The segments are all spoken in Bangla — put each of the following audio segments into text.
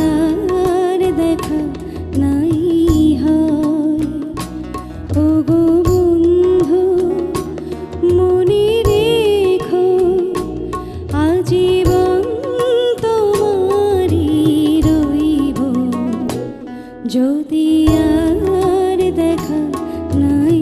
আর দেখা নাই হয়। ওগো বন্ধু মনে রেখো আজীবন তোমারই রইব, যদি আর দেখা নাই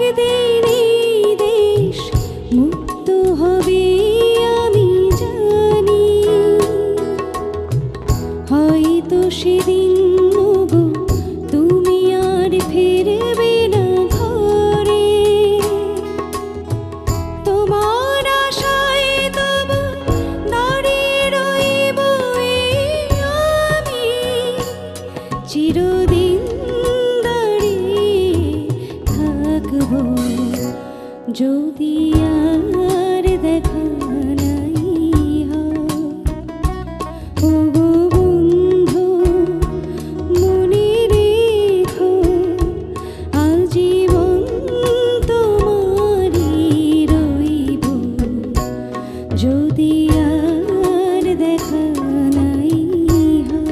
একদিন এই দেশ মুক্ত হবে আমি জানি, হয়তো সেদিন গো তুমি আর ফিরবে না ঘরে। তোমার আশায় তবু দাঁড়িয়ে রইব আমি, চিরদিন যদি আর দেখা নাই হয়। ওগো বন্ধু মনে রেখো আজীবন তোমারই রইব, যদি আর দেখা নাই হয়।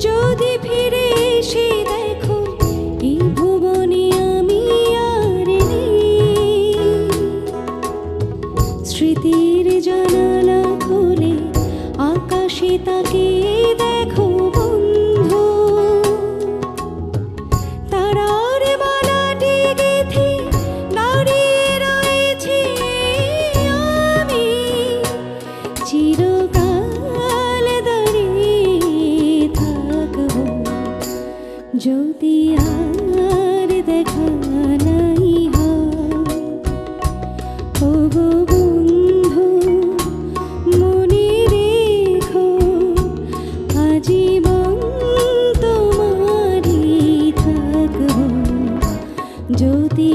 যদি ফিরে এসে দেখো এই ভুবনে আমি আর নেই, স্মৃতির জানালা খুলে আকাশে তাকে দেখো বন্ধু, তারার মালাটি গেঁথে দাঁড়িয়ে রয়েছি আমি, চিরকাল যদি আর দেখা নাই হয়। ওগো বন্ধু মনে রেখো আজীবন তোমারই থাকব, যদি